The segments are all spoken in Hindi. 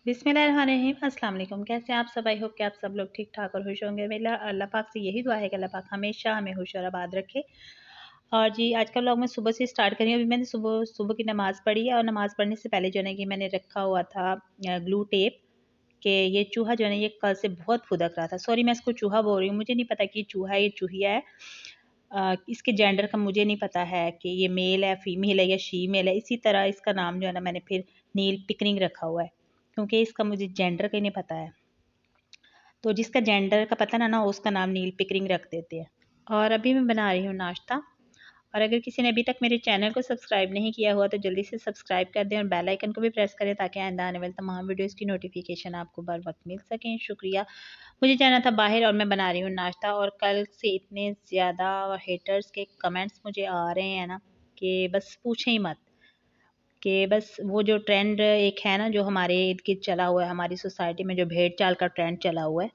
बिस्मिल्लाहिर्रहमानिर्रहीम। अस्सलाम वालेकुम। कैसे हैं आप सब? आई होप कि आप सब लोग ठीक ठाक और खुश होंगे। मेरा अल्लाह पाक से यही दुआ है कि अल्लाह पाक हमेशा हमें खुश और आबाद रखे। और जी आज का व्लॉग मैं सुबह से स्टार्ट करी हूँ। अभी मैंने सुबह सुबह की नमाज़ पढ़ी है और नमाज़ पढ़ने से पहले जो है ना कि मैंने रखा हुआ था ग्लू टेप कि ये चूहा जो है ना ये कल से बहुत फुदक रहा था। सॉरी मैं इसको चूहा बोल रही हूँ, मुझे नहीं पता कि ये चूहा है ये चूहिया है। इसके जेंडर का मुझे नहीं पता है कि ये मेल है फीमेल है या शी मेल है। इसी तरह इसका नाम जो है ना मैंने फिर नील पिकनिंग रखा हुआ है क्योंकि इसका मुझे जेंडर का ही नहीं पता है। तो जिसका जेंडर का पता ना उसका नाम नील पिकरिंग रख देते हैं। और अभी मैं बना रही हूँ नाश्ता। और अगर किसी ने अभी तक मेरे चैनल को सब्सक्राइब नहीं किया हुआ तो जल्दी से सब्सक्राइब कर दें और बेल आइकन को भी प्रेस करें ताकि आइंदा आने वाले तमाम वीडियोस की नोटिफिकेशन आपको बर वक्त मिल सकें। शुक्रिया। मुझे जाना था बाहर और मैं बना रही हूँ नाश्ता। और कल से इतने ज़्यादा हेटर्स के कमेंट्स मुझे आ रहे हैं ना कि बस पूछें ही मत। कि बस वो जो ट्रेंड एक है ना जो हमारे इर्द गिर्द चला हुआ है, हमारी सोसाइटी में जो भेड़ चाल का ट्रेंड चला हुआ है।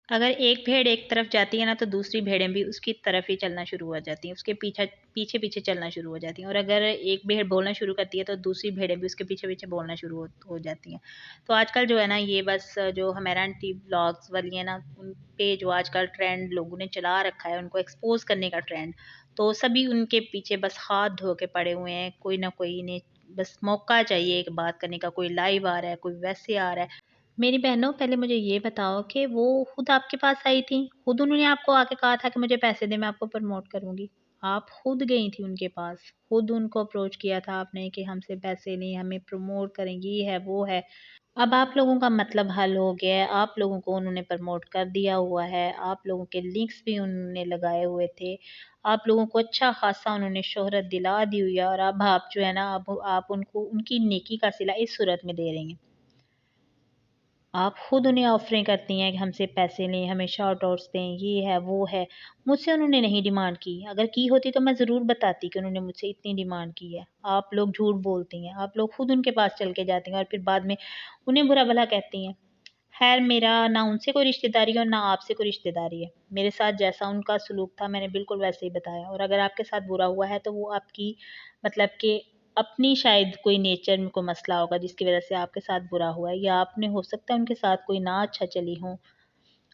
अगर एक भेड़ एक तरफ जाती है ना तो दूसरी भेड़ें भी उसकी तरफ ही चलना शुरू हो जाती हैं, उसके पीछे पीछे पीछे चलना शुरू हो जाती हैं। और अगर एक भेड़ बोलना शुरू करती है तो दूसरी भेड़ें भी उसके पीछे पीछे बोलना शुरू हो जाती हैं। तो आजकल जो है ना ये बस जो हमारा आंटी व्लॉग्स वाली है ना उन पे जो आजकल ट्रेंड लोगों ने चला रखा है उनको एक्सपोज करने का ट्रेंड, तो सभी उनके पीछे बस हाथ धो के पड़े हुए हैं। कोई ना कोई इन्हें बस मौका चाहिए एक बात करने का। कोई लाइव आ रहा है, कोई वैसे आ रहा है। मेरी बहनों पहले मुझे ये बताओ कि वो खुद आपके पास आई थी, खुद उन्होंने आपको आके कहा था कि मुझे पैसे दे मैं आपको प्रमोट करूँगी? आप खुद गई थी उनके पास, खुद उनको अप्रोच किया था आपने कि हमसे पैसे लें, हमें प्रमोट करेंगी, ये है, वो है। अब आप लोगों का मतलब हल हो गया है, आप लोगों को उन्होंने प्रमोट कर दिया हुआ है, आप लोगों के लिंक्स भी उन्होंने लगाए हुए थे, आप लोगों को अच्छा खासा उन्होंने शोहरत दिला दी हुई है और अब आप जो है ना अब आप उनको उनकी नेकी का सिला इस सूरत में दे रही हैं। आप खुद उन्हें ऑफ़रें करती हैं कि हमसे पैसे लें, हमें शार्ट आउट्स दें, ये है, वो है। मुझसे उन्होंने नहीं डिमांड की, अगर की होती तो मैं ज़रूर बताती कि उन्होंने मुझसे इतनी डिमांड की है। आप लोग झूठ बोलती हैं, आप लोग खुद उनके पास चल के जाती हैं और फिर बाद में उन्हें बुरा-भला कहती हैं। ख़ैर मेरा ना उनसे कोई रिश्तेदारी है और ना आपसे कोई रिश्तेदारी है। मेरे साथ जैसा उनका सलूक था मैंने बिल्कुल वैसे ही बताया और अगर आपके साथ बुरा हुआ है तो वो आपकी मतलब कि अपनी शायद कोई नेचर में कोई मसला होगा जिसकी वज़ह से आपके साथ बुरा हुआ है, या आपने हो सकता है उनके साथ कोई ना अच्छा चली हो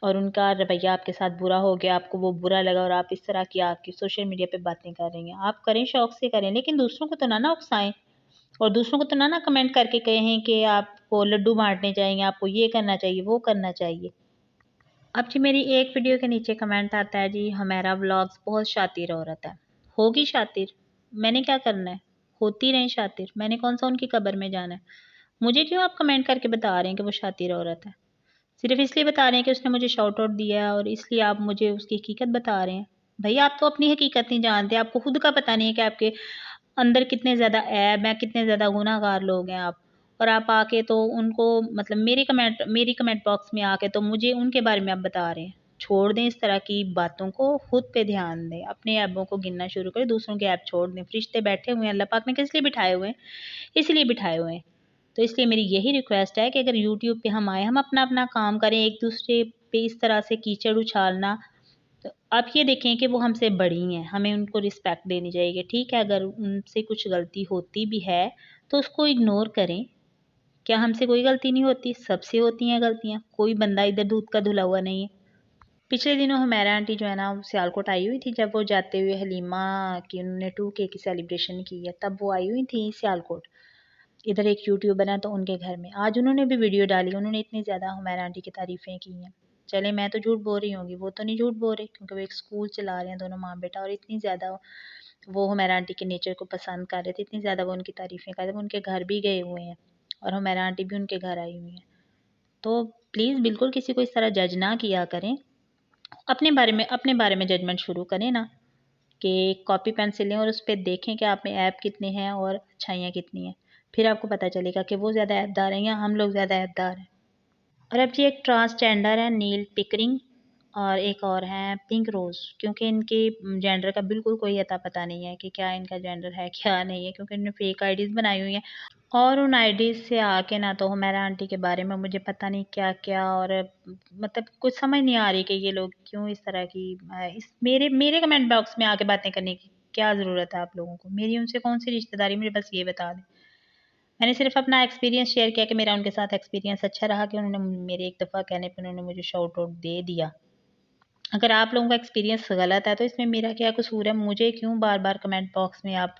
और उनका रवैया आपके साथ बुरा हो गया, आपको वो बुरा लगा और आप इस तरह की आपकी सोशल मीडिया पे बातें कर रही हैं। आप करें, शौक से करें, लेकिन दूसरों को तो ना उकसाएँ। और दूसरों को तो ना कमेंट करके कहें कि आपको लड्डू बाँटने चाहिए, आपको ये करना चाहिए, वो करना चाहिए। अब जी मेरी एक वीडियो के नीचे कमेंट आता है जी हमारा व्लॉग्स बहुत शातिर औरत है। होगी शातिर, मैंने क्या करना है? होती रहें शातिर, मैंने कौन-सा उनकी कब्र में जाना है? मुझे क्यों आप कमेंट करके बता रहे हैं कि वो शातिर औरत है? सिर्फ़ इसलिए बता रहे हैं कि उसने मुझे शाउट आउट दिया और इसलिए आप मुझे उसकी हकीकत बता रहे हैं। भई आप तो अपनी हकीकत नहीं जानते, आपको खुद का पता नहीं है कि आपके अंदर कितने ज़्यादा ऐब हैं, कितने ज़्यादा गुनहगार लोग हैं आप। और आप आके तो उनको मतलब मेरी कमेंट बॉक्स में आके तो मुझे उनके बारे में आप बता रहे हैं। छोड़ दें इस तरह की बातों को, खुद पे ध्यान दें, अपने ऐबों को गिनना शुरू करें, दूसरों के ऐब छोड़ दें। फ़रिश्ते बैठे हुए हैं, अल्लाह पाक ने किस लिए बिठाए हुए हैं? इसलिए बिठाए हुए हैं। तो इसलिए मेरी यही रिक्वेस्ट है कि अगर यूट्यूब पे हम आए, हम अपना-अपना काम करें, एक-दूसरे पे इस तरह से कीचड़ उछालना। तो आप ये देखें कि वो हमसे बड़ी हैं, हमें उनको रिस्पेक्ट देनी चाहिए। ठीक है, अगर उनसे कुछ गलती होती भी है, तो उसको इग्नोर करें। क्या हमसे कोई गलती नहीं होती? सबसे होती हैं गलतियाँ, कोई बंदा इधर दूध का धुला हुआ नहीं है। पिछले दिनों हुमैरा आंटी जो है ना, वो सियालकोट आई हुई थी, जब वो जाते हुए हलीमा की उन्होंने 2K की सेलिब्रेशन की है, तब वो आई हुई थी सियालकोट। इधर एक यूट्यूबर है तो उनके घर में। आज उन्होंने भी वीडियो डाली, उन्होंने इतनी ज़्यादा हुमैरा आंटी की तारीफ़ें की हैं। चले मैं तो झूठ बोल रही होंगी, वो तो नहीं झूठ बोल रहे क्योंकि वो एक स्कूल चला रहे हैं दोनों माँ-बेटा और इतनी ज़्यादा वो हुमैरा आंटी के नेचर को पसंद कर रहे थे, इतनी ज़्यादा वो उनकी तारीफ़ें कर रहे थे, वो उनके घर भी गए हुए हैं और हुमैरा आंटी भी उनके घर आई हुई हैं। तो प्लीज़ बिल्कुल किसी को इस तरह जज ना किया करें। अपने बारे में जजमेंट शुरू करें ना, कि कॉपी पेन से लें और उस पे देखें कि आप में ऐब कितने हैं और अच्छाइयाँ कितनी हैं। फिर आपको पता चलेगा कि वो ज़्यादा ऐबदार हैं या हम लोग ज़्यादा ऐबदार हैं। और अब जी एक ट्रांसजेंडर है नील पिकरिंग और एक और हैं पिंक रोज़, क्योंकि इनके जेंडर का बिल्कुल कोई अता पता नहीं है कि क्या इनका जेंडर है, क्या नहीं है, क्योंकि इन्होंने फेक आईडीज़ बनाई हुई हैं और उन आईडीज़ से आके ना तो हुमैरा आंटी के बारे में मुझे पता नहीं क्या-क्या, और मतलब कुछ समझ नहीं आ रही कि ये लोग क्यों इस तरह की इस मेरे मेरे कमेंट बॉक्स में आके बातें करने की क्या ज़रूरत है आप लोगों को? मेरी उनसे कौन-सी रिश्तेदारी, मुझे बस ये बता दें। मैंने सिर्फ़ अपना एक्सपीरियंस शेयर किया कि मेरा उनके साथ एक्सपीरियंस अच्छा रहा कि उन्होंने मेरे एक दफ़ा कहने पे उन्होंने मुझे शाउट आउट दे दिया। अगर आप लोगों का एक्सपीरियंस गलत है तो इसमें मेरा क्या कसूर है? मुझे क्यों बार-बार कमेंट बॉक्स में आप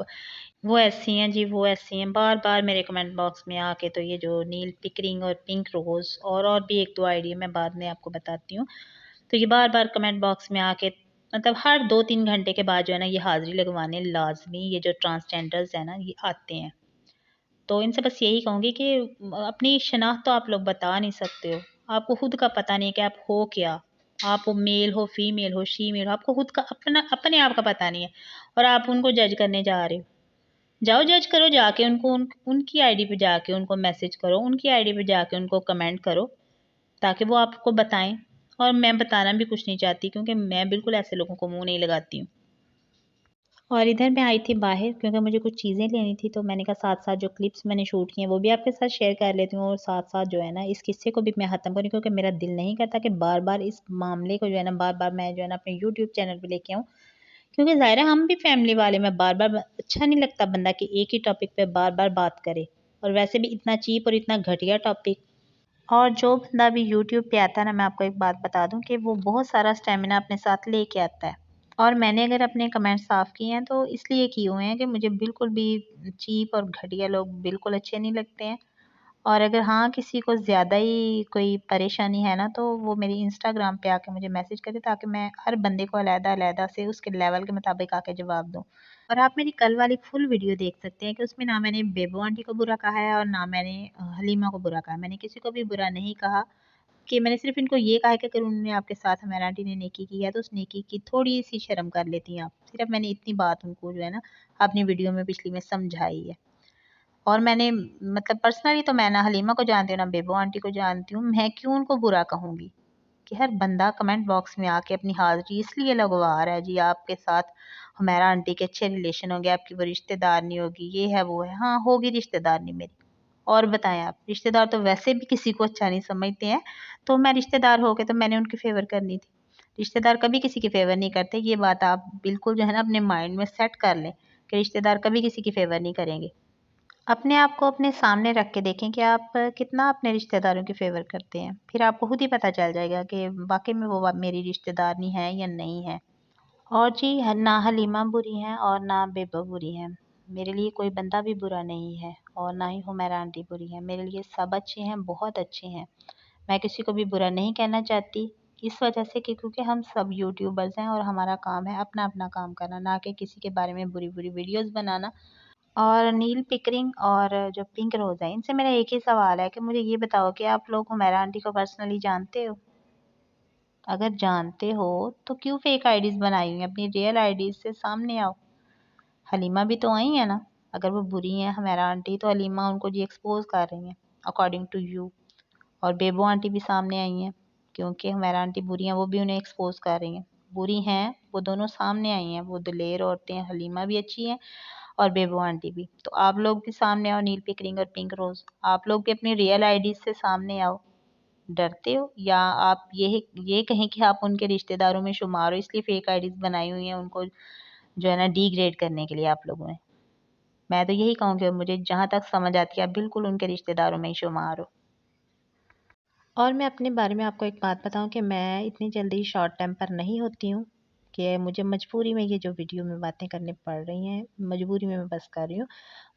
वो ऐसी हैं जी, वो ऐसी हैं, बार-बार मेरे कमेंट बॉक्स में आके, तो ये जो नील पिकरिंग और पिंक रोज़ और भी 1-2 आईडी है, मैं बाद में आपको बताती हूँ। तो ये बार-बार कमेंट बॉक्स में आके मतलब हर 2-3 घंटे के बाद जो है ना, ये हाज़िरी लगवाने लाज़मी ये जो ट्रांसजेंडर्स हैं ना, ये आते हैं। तो इनसे बस यही कहूँगी कि अपनी शनाख्त तो आप लोग बता नहीं सकते हो। आपको खुद का पता नहीं है कि आप हो क्या? आप मेल हो, फीमेल हो, शी-मेल हो, आपको खुद का अपने आप का पता नहीं है और आप उनको जज करने जा रहे हो। जाओ जज करो जाके उनको, उनकी आईडी पे जाके उनको मैसेज करो, उनकी आईडी पे जाके उनको कमेंट करो, ताकि वो आपको बताएँ। और मैं बताना भी कुछ नहीं चाहती क्योंकि मैं बिल्कुल ऐसे लोगों को मुँह नहीं लगाती हूँ। और इधर मैं आई थी बाहर क्योंकि मुझे कुछ चीज़ें लेनी थी, तो मैंने कहा साथ-साथ जो क्लिप्स मैंने शूट किए हैं वो भी आपके साथ शेयर कर लेती हूँ, और साथ-साथ जो है ना इस किस्से को भी मैं ख़त्म करूँ, क्योंकि मेरा दिल नहीं करता कि बार-बार इस मामले को जो है ना बार-बार मैं जो है ना अपने यूट्यूब चैनल पे लेके आऊँ। क्योंकि ज़ाहिर है हम भी फैमिली वाले, मैं बार-बार अच्छा नहीं लगता बंदा कि एक ही टॉपिक पे बार-बार बात करे, और वैसे भी इतना चीप और इतना घटिया टॉपिक। और जो बंदा भी यूट्यूब पे आता है ना, मैं आपको एक बात बता दूँ कि वो बहुत सारा स्टैमिना अपने साथ लेके आता है। और मैंने अगर अपने कमेंट साफ़ किए हैं तो इसलिए किए हुए हैं कि मुझे बिल्कुल भी चीप और घटिया लोग बिल्कुल अच्छे नहीं लगते हैं। और अगर हाँ, किसी को ज़्यादा ही कोई परेशानी है ना, तो वो मेरी इंस्टाग्राम पे आके मुझे मैसेज करे, ताकि मैं हर बंदे को अलग-अलग से उसके लेवल के मुताबिक आके जवाब दूँ। और आप मेरी कल वाली फुल वीडियो देख सकते हैं कि उसमें ना मैंने बेबो आंटी को बुरा कहा है और ना मैंने हलीमा को बुरा कहा है। मैंने किसी को भी बुरा नहीं कहा, कि मैंने सिर्फ़ इनको ये कहा है कि अगर उन्होंने आपके साथ हमारा आंटी ने नेकी की है, तो उस नेकी की थोड़ी-सी शर्म कर लेती हैं आप। सिर्फ़ मैंने इतनी बात उनको जो है ना अपनी वीडियो में पिछली में समझाई है। और मैंने मतलब पर्सनली तो मैं ना हलीमा को जानती हूँ, ना बेबो आंटी को जानती हूँ। मैं क्यों उनको बुरा कहूँगी? कि हर बंदा कमेंट बॉक्स में आके अपनी हाज़िरी इसलिए लगवा रहा है जी, आपके साथ हुमैरा आंटी के अच्छे रिलेशन होंगे, आपकी वो रिश्तेदारनी होगी, ये है, वो है। हाँ, होगी रिश्तेदारनी मेरी। और बताएँ आप, रिश्तेदार तो वैसे भी किसी को अच्छा नहीं समझते हैं, तो मैं रिश्तेदार हो के तो मैंने उनकी फ़ेवर करनी थी। रिश्तेदार कभी किसी की फ़ेवर नहीं करते, ये बात आप बिल्कुल जो है ना अपने माइंड में सेट कर लें, कि रिश्तेदार कभी किसी की फ़ेवर नहीं करेंगे। अपने आप को अपने सामने रख के देखें कि आप कितना अपने रिश्तेदारों की फ़ेवर करते हैं। फिर आपको खुद ही पता चल जाएगा कि वाक़ई में वो मेरी रिश्तेदारनी है या नहीं है। और जी ना हलीमा बुरी हैं और ना बेबो बुरी हैं। मेरे लिए कोई बंदा भी बुरा नहीं है और ना ही हुमैरा आंटी बुरी है। मेरे लिए सब अच्छे हैं, बहुत अच्छे हैं। मैं किसी को भी बुरा नहीं कहना चाहती, इस वजह से कि क्योंकि हम सब यूट्यूबर्स हैं और हमारा काम है अपना-अपना काम करना, ना कि किसी के बारे में बुरी-बुरी वीडियोज़ बनाना। और नील पिकरिंग और जो पिंक रोज़ है, इनसे मेरा एक ही सवाल है कि मुझे ये बताओ कि आप लोग हुमैरा आंटी को पर्सनली जानते हो? अगर जानते हो तो क्यों फेक आईडीज़ बनाई हुई हैं? अपनी रियल आईडीज़ से सामने आओ। हलीमा भी तो आई है ना, अगर वो बुरी हैं हुमैरा आंटी, तो हलीमा उनको जी एक्सपोज़ कर रही हैं अकॉर्डिंग टू यू। और बेबो आंटी भी सामने आई हैं, क्योंकि हुमैरा आंटी बुरी हैं, वो भी उन्हें एक्सपोज़ कर रही हैं। बुरी हैं, वो दोनों सामने आई हैं, वो दिलेर औरतें हैं, हलीमा भी अच्छी हैं और बेबो आंटी भी। तो आप लोग भी सामने आओ, नील पिकरिंग और पिंक रोज़। आप लोग भी अपनी रियल आईडीज़ से सामने आओ। डरते हो, या आप ये कहें कि आप उनके रिश्तेदारों में शुमार हो, इसलिए फेक आईडीज़ बनाई हुई हैं उनको जो है ना डिग्रेड करने के लिए आप लोगों ने। मैं तो यही कहूँगी, मुझे जहाँ तक समझ आती है आप बिल्कुल उनके रिश्तेदारों में ही शुमार हो। और मैं अपने बारे में आपको एक बात बताऊँ कि मैं इतनी जल्दी शॉर्ट टेम्पर नहीं होती हूँ, कि मुझे मजबूरी में ये जो वीडियो में बातें करनी पड़ रही हैं, मजबूरी में मैं बस कर रही हूँ।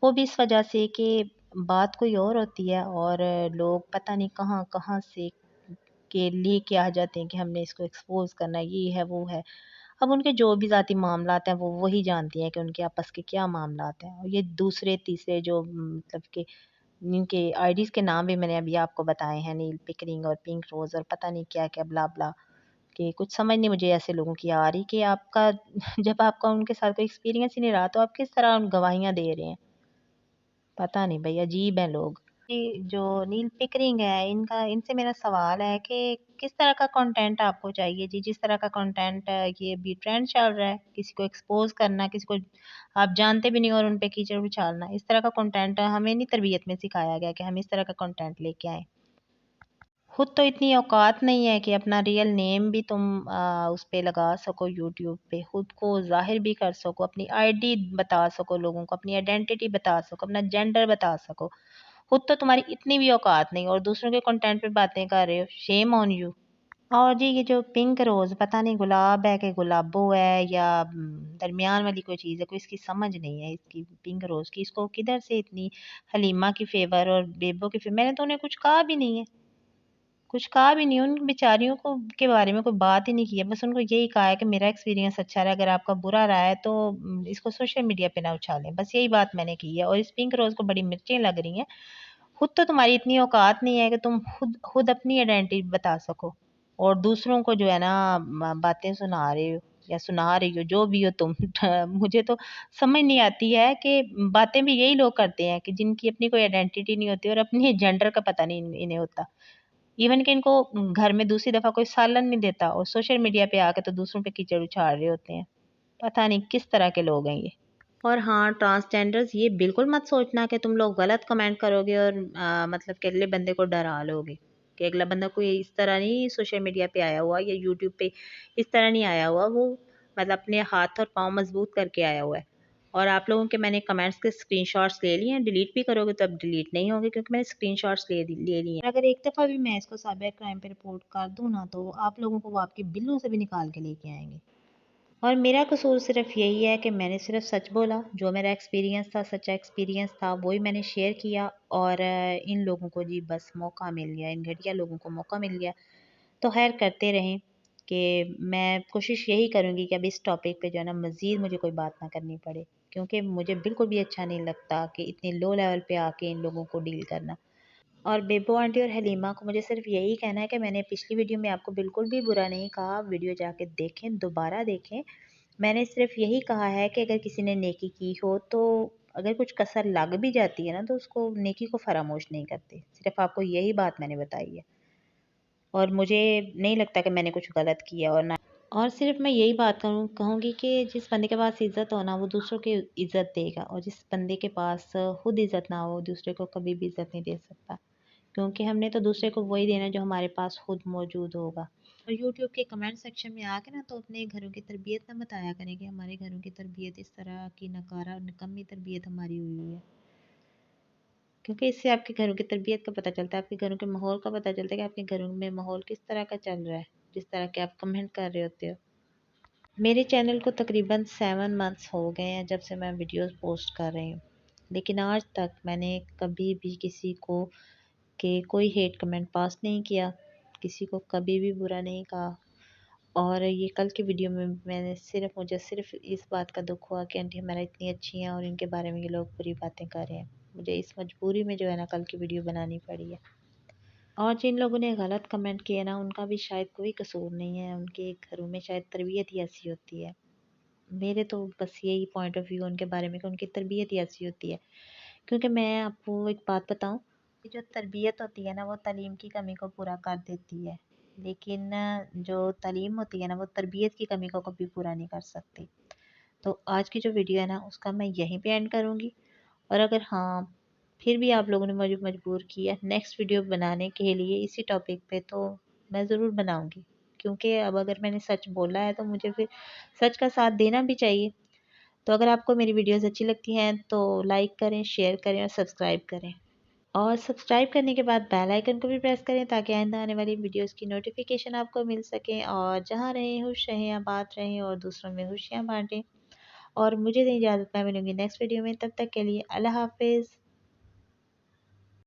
वो भी इस वजह से कि बात कोई और होती है और लोग पता नहीं कहाँ-कहाँ से के लेके आ जाते हैं कि हमने इसको एक्सपोज़ करना है, ये है, वो है। अब उनके जो भी ज़ाती मामलात हैं, वो वही जानती हैं कि उनके आपस के क्या मामलात हैं। और ये दूसरे तीसरे जो मतलब कि इनके आईडीज़ के नाम भी मैंने अभी आपको बताए हैं, नील पिकरिंग और पिंक रोज़ और पता नहीं क्या-क्या ब्ला-ब्ला, कि कुछ समझ नहीं मुझे ऐसे लोगों की आ रही कि आपका जब आपका उनके साथ कोई एक्सपीरियंस ही नहीं रहा, तो आप किस तरह उन गवाहियाँ दे रहे हैं। पता नहीं भई, अजीब हैं लोग। ये जो नील पिकरिंग है, इनका इनसे मेरा सवाल है कि किस तरह का कंटेंट आपको चाहिए जी? जिस तरह का कंटेंट ये अभी ट्रेंड चल रहा है, किसी को एक्सपोज़ करना, किसी को आप जानते भी नहीं और उन पे कीचड़ उछालना, इस तरह का कंटेंट हमें नहीं तरबियत में सिखाया गया कि हम इस तरह का कंटेंट लेके आएँ। खुद तो इतनी औकात नहीं है कि अपना रियल नेम भी तुम उस पे लगा सको यूट्यूब पे, खुद को ज़ाहिर भी कर सको, अपनी आईडी बता सको लोगों को, अपनी आइडेंटिटी बता सको, अपना जेंडर बता सको। खुद तो तुम्हारी इतनी भी औकात नहीं और दूसरों के कंटेंट पे बातें कर रहे हो, शेम ऑन यू। और जी ये जो पिंक रोज़ पता नहीं गुलाब है कि गुलाबो है या दरमियान वाली कोई चीज़ है, कोई इसकी समझ नहीं है इसकी पिंक रोज़ की। इसको किधर से इतनी हलीमा की फ़ेवर और बेबो की फ़ेवर, मैंने तो उन्हें कुछ कहा भी नहीं है। कुछ कहा भी नहीं, उन बेचारियों को के बारे में कोई बात ही नहीं की है। बस उनको यही कहा है कि मेरा एक्सपीरियंस अच्छा रहा, अगर आपका बुरा रहा है तो इसको सोशल मीडिया पे ना उछालें। बस यही बात मैंने की है और इस पिंक रोज़ को बड़ी मिर्चें लग रही हैं। खुद तो तुम्हारी इतनी औकात नहीं है कि तुम खुद खुद अपनी आइडेंटिटी बता सको और दूसरों को जो है ना बातें सुना रहे हो या सुना रही हो, जो भी हो तुम। मुझे तो समझ नहीं आती है कि बातें भी यही लोग करते हैं कि जिनकी अपनी कोई आइडेंटिटी नहीं होती और अपनी जेंडर का पता नहीं इन्हें होता। इवन कि इनको घर में दूसरी दफ़ा कोई सालन नहीं देता और सोशल मीडिया पे आके तो दूसरों पे कीचड़ उछाल रहे होते हैं। पता नहीं किस तरह के लोग हैं ये। और हाँ, ट्रांसजेंडर्स ये बिल्कुल मत सोचना कि तुम लोग गलत कमेंट करोगे और मतलब कि अगले बंदे को डरा लोगे कि अगला बंदा कोई इस तरह नहीं सोशल मीडिया पे आया हुआ या यूट्यूब पे इस तरह नहीं आया हुआ, वो मतलब अपने हाथ और पाँव मजबूत करके आया हुआ है। और आप लोगों के मैंने कमेंट्स के स्क्रीनशॉट्स ले लिए हैं, डिलीट भी करोगे तो अब डिलीट नहीं होंगे क्योंकि मैंने स्क्रीनशॉट्स ले लिए हैं। अगर एक दफ़ा भी मैं इसको साइबर क्राइम पे रिपोर्ट कर दूँ ना तो आप लोगों को वो आपकी बिल्लों से भी निकाल के लेके आएंगे। और मेरा कसूर सिर्फ यही है कि मैंने सिर्फ सच बोला, जो मेरा एक्सपीरियंस था, सच्चा एक्सपीरियंस था, वही मैंने शेयर किया और इन लोगों को जी बस मौका मिल गया, इन घटिया लोगों को मौका मिल गया। तो खैर करते रहें कि मैं कोशिश यही करूँगी कि अब इस टॉपिक पे जो है ना मज़ीद मुझे कोई बात ना करनी पड़े, क्योंकि मुझे बिल्कुल भी अच्छा नहीं लगता कि इतने लो लेवल पे आके इन लोगों को डील करना। और बेबो आंटी और हलीमा को मुझे सिर्फ यही कहना है कि मैंने पिछली वीडियो में आपको बिल्कुल भी बुरा नहीं कहा, वीडियो जाके देखें, दोबारा देखें। मैंने सिर्फ यही कहा है कि अगर किसी ने नेकी की हो तो अगर कुछ कसर लग भी जाती है ना तो उसको नेकी को फरामोश नहीं करते। सिर्फ आपको यही बात मैंने बताई है और मुझे नहीं लगता कि मैंने कुछ गलत किया और ना और सिर्फ मैं यही बात कहूँगी कि जिस बंदे के पास इज़्ज़त हो ना वो दूसरों की इज़्ज़त देगा और जिस बंदे के पास खुद इज़्ज़त ना हो दूसरे को कभी भी इज़्ज़त नहीं दे सकता, क्योंकि हमने तो दूसरे को वही देना जो हमारे पास खुद मौजूद होगा। और यूट्यूब के कमेंट सेक्शन में आके ना तो अपने घरों की तरबियत ना बताया करें कि हमारे घरों की तरबियत इस तरह की नकारा निकम्मी तरबियत हमारी हुई हुई है, क्योंकि इससे आपके घरों की तरबियत का पता चलता है, आपके घरों के माहौल का पता चलता है कि आपके घरों में माहौल किस तरह का चल रहा है, जिस तरह के आप कमेंट कर रहे होते हो। मेरे चैनल को तकरीबन 7 मंथ्स हो गए हैं जब से मैं वीडियोस पोस्ट कर रही हूँ, लेकिन आज तक मैंने कभी भी किसी को के कोई हेट कमेंट पास नहीं किया, किसी को कभी भी बुरा नहीं कहा। और ये कल की वीडियो में मुझे सिर्फ इस बात का दुख हुआ कि आंटी हमारा इतनी अच्छी हैं और इनके बारे में ये लोग बुरी बातें कर रहे हैं। मुझे इस मजबूरी में जो है ना कल की वीडियो बनानी पड़ी है। और जिन लोगों ने गलत कमेंट किए ना उनका भी शायद कोई कसूर नहीं है, उनके घरों में शायद तरबियत ही ऐसी होती है। मेरे तो बस यही पॉइंट ऑफ व्यू उनके बारे में कि उनकी तरबियत ही ऐसी होती है। क्योंकि मैं आपको एक बात बताऊँ, कि जो तरबियत होती है ना वो तालीम की कमी को पूरा कर देती है, लेकिन जो तालीम होती है ना वो तरबियत की कमी को कभी पूरा नहीं कर सकती। तो आज की जो वीडियो है ना उसका मैं यहीं पे एंड करूँगी। और अगर हाँ फिर भी आप लोगों ने मुझे मजबूर किया नेक्स्ट वीडियो बनाने के लिए इसी टॉपिक पे तो मैं ज़रूर बनाऊँगी, क्योंकि अब अगर मैंने सच बोला है तो मुझे फिर सच का साथ देना भी चाहिए। तो अगर आपको मेरी वीडियोस अच्छी लगती हैं तो लाइक करें, शेयर करें और सब्सक्राइब करें। और सब्सक्राइब करने के बाद बेल आइकन को भी प्रेस करें ताकि आइंदा आने वाली वीडियोस की नोटिफिकेशन आपको मिल सके। और जहाँ रहें खुश रहें, आबाद रहें और दूसरों में खुशियाँ बाँटें। और मुझे दें इजाज़त, मैं मिलूँगी नेक्स्ट वीडियो में, तब तक के लिए अल्लाह हाफ़िज़।